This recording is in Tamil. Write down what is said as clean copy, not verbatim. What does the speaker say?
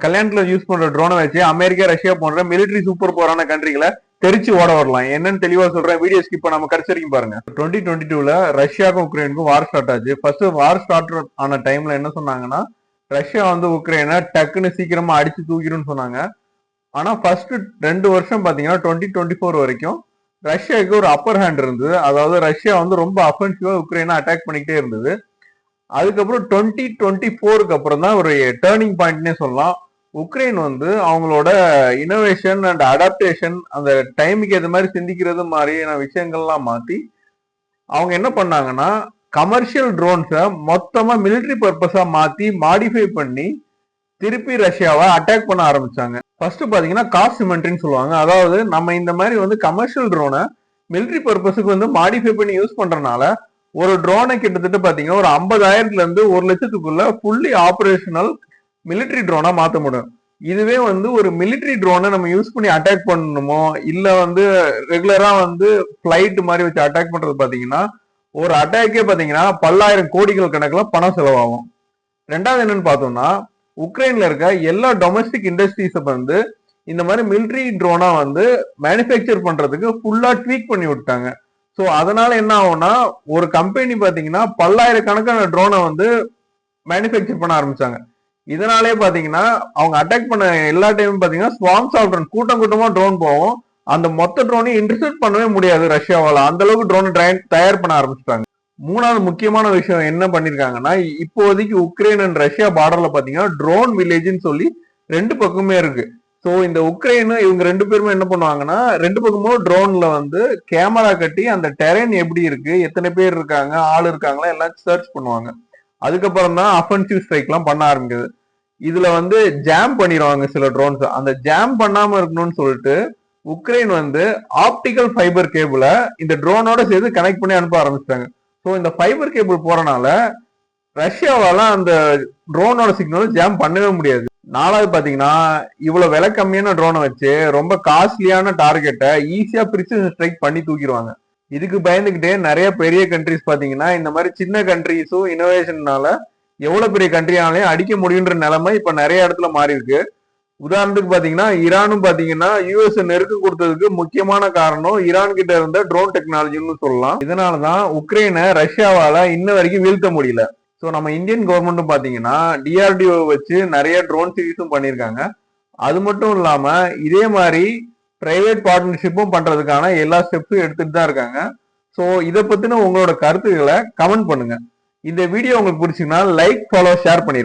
கல்யாணத்துல யூஸ் பண்ற ட்ரோனை வச்சு அமெரிக்கா ரஷ்யா போன்ற மிலிட்டரி சூப்பர் பவரான கண்ட்ரிகளை தெரிச்சு ஓட வரலாம். என்னன்னு தெளிவா சொல்றேன், வீடியோ ஸ்கிப் பண்ணாம கடைசி வரைக்கும் பாருங்க. 2022ல ரஷ்யாவுக்கும் உக்ரைனுக்கும் வார் ஸ்டார்ட் ஆச்சு. ஃபர்ஸ்ட் வார் ஸ்டார்ட் ஆன டைம்ல என்ன சொன்னாங்கன்னா, ரஷ்யா வந்து உக்ரைனை டக்குன்னு சீக்கிரமா அடிச்சு தூக்கிடும்னு சொன்னாங்க. ஆனா ஃபர்ஸ்ட் 2 வருஷம் பாத்தீங்கன்னா 2024 வரைக்கும் ரஷ்யாவுக்கு ஒரு அப்பர் ஹேண்ட் இருந்தது. அதாவது ரஷ்யா வந்து ரொம்ப அஃபென்சிவா உக்ரைனை அட்டாக் பண்ணிக்கிட்டே இருந்தது. அதுக்கப்புறம் 2024க்கு அப்புறம் தான் ஒரு டேர்னிங் பாயிண்ட்னே சொல்லலாம். உக்ரைன் வந்து அவங்களோட இனோவேஷன் அண்ட் அடாப்டேஷன், அந்த டைமுக்கு ஏற்ற மாதிரி சிந்திக்கிறது மாதிரியான விஷயங்கள்லாம் மாத்தி அவங்க என்ன பண்ணாங்கன்னா, கமர்ஷியல் ட்ரோன்ஸை மொத்தமா மிலிட்டரி பர்பஸா மாத்தி மாடிஃபை பண்ணி திருப்பி ரஷ்யாவை அட்டாக் பண்ண ஆரம்பிச்சாங்க. ஃபர்ஸ்ட் பாத்தீங்கன்னா காஸ்ட் சிமெண்ட்ரின்னு சொல்லுவாங்க. அதாவது நம்ம இந்த மாதிரி வந்து கமர்ஷியல் ட்ரோனை மிலிட்டரி பர்பஸுக்கு வந்து மாடிஃபை பண்ணி யூஸ் பண்றதுனால ஒரு ட்ரோனை கிட்டத்தட்ட பாத்தீங்கன்னா ஒரு 50,000ல இருந்து 1,00,000க்குள்ள ஃபுல்லி ஆபரேஷனல் மிலிட்டரி ட்ரோனா மாத்த முடியும். இதுவே வந்து ஒரு மிலிட்டரி ட்ரோனை நம்ம யூஸ் பண்ணி அட்டாக் பண்ணணுமோ இல்ல வந்து ரெகுலரா வந்து பிளைட் மாதிரி வச்சு அட்டாக் பண்றது பாத்தீங்கன்னா ஒரு அட்டாக்கே பாத்தீங்கன்னா பல்லாயிரம் கோடிகள் கணக்குல பணம் செலவாகும். ரெண்டாவது என்னன்னு பார்த்தோம்னா, உக்ரைன்ல இருக்க எல்லா டொமஸ்டிக் இண்டஸ்ட்ரீஸை வந்து இந்த மாதிரி மிலிட்டரி ட்ரோனா வந்து மேனுஃபேக்சர் பண்றதுக்கு ஃபுல்லா ட்வீக் பண்ணி விட்டாங்க. ஸோ அதனால என்ன ஆகும்னா, ஒரு கம்பெனி பாத்தீங்கன்னா பல்லாயிரக்கணக்கான ட்ரோனை வந்து மேனுஃபேக்சர் பண்ண ஆரம்பிச்சாங்க. இதனாலே பாத்தீங்கன்னா அவங்க அட்டாக் பண்ண எல்லா டைமும் பாத்தீங்கன்னா ஸ்வாம்ஸ் ஆஃப் ட்ரோன், கூட்டம் கூட்டமா ட்ரோன் போகும். அந்த மொத்த ட்ரோனையும் இன்டர்செப்ட் பண்ணவே முடியாது ரஷ்யாவால. அந்த அளவுக்கு ட்ரோன் தயார் பண்ண ஆரம்பிச்சிட்டாங்க. மூணாவது முக்கியமான விஷயம் என்ன பண்ணிருக்காங்கன்னா, இப்போதைக்கு உக்ரைன் அண்ட் ரஷ்யா பார்டர்ல பாத்தீங்கன்னா ட்ரோன் வில்லேஜ்னு சொல்லி 2 பக்கமே இருக்கு. சோ இந்த உக்ரைன் இவங்க 2 பேருமே என்ன பண்ணுவாங்கன்னா, 2 பக்கமும் ட்ரோன்ல வந்து கேமரா கட்டி அந்த டெரைன் எப்படி இருக்கு, எத்தனை பேர் இருக்காங்க, ஆள் இருக்காங்களா எல்லாம் சர்ச் பண்ணுவாங்க. அதுக்கப்புறம் தான் அஃபென்சிவ் ஸ்ட்ரைக் எல்லாம் பண்ண ஆரம்பிக்குது. இதுல வந்து ஜாம் பண்ணிடுவாங்க சில ட்ரோன்ஸ். அந்த ஜாம் பண்ணாம இருக்கணும்னு சொல்லிட்டு உக்ரைன் வந்து ஆப்டிக்கல் ஃபைபர் கேபிள இந்த ட்ரோனோட சேர்த்து கனெக்ட் பண்ணி அனுப்ப ஆரம்பிச்சிட்டாங்க. ஸோ இந்த ஃபைபர் கேபிள் போறனால ரஷ்யாவால அந்த ட்ரோனோட சிக்னல் ஜாம் பண்ணவே முடியாது. நாலாவது பாத்தீங்கன்னா, இவ்வளவு விலை கம்மியான ட்ரோனை வச்சு ரொம்ப காஸ்ட்லியான டார்கெட்டை ஈஸியா பிரிசிஷன் ஸ்ட்ரைக் பண்ணி தூக்கிடுவாங்க. இதுக்கு பயந்துகிட்டே நிறைய பெரிய கண்ட்ரிஸ் பாத்தீங்கன்னா இந்த மாதிரி சின்ன கண்ட்ரிஸும் இனோவேஷன்னால எவ்வளவு பெரிய கண்ட்ரியாலையும் அடிக்க முடியுன்ற நிலைமை இப்ப நிறைய இடத்துல மாறி இருக்கு. உதாரணத்துக்கு பாத்தீங்கன்னா ஈரானும் பாத்தீங்கன்னா யூஎஸ் நெருக்க கொடுத்ததுக்கு முக்கியமான காரணம் ஈரான் கிட்ட இருந்த ட்ரோன் டெக்னாலஜின்னு சொல்லலாம். இதனாலதான் உக்ரைனை ரஷ்யாவால இன்ன வரைக்கும் வீழ்த்த முடியல. ஸோ நம்ம இந்தியன் கவர்மெண்ட்டும் பாத்தீங்கன்னா டிஆர்டிஓ வச்சு நிறைய ட்ரோன் சீரிஸும் பண்ணியிருக்காங்க. அது மட்டும் இல்லாம இதே மாதிரி பிரைவேட் பார்ட்னர்ஷிப்பும் பண்றதுக்கான எல்லா ஸ்டெப்ஸும் எடுத்துட்டு தான் இருக்காங்க. ஸோ இதை பத்தின உங்களோட கருத்துக்களை கமெண்ட் பண்ணுங்க. இந்த வீடியோ உங்களுக்கு பிடிச்சிங்கன்னா லைக், ஃபாலோ, ஷேர் பண்ணிருங்க.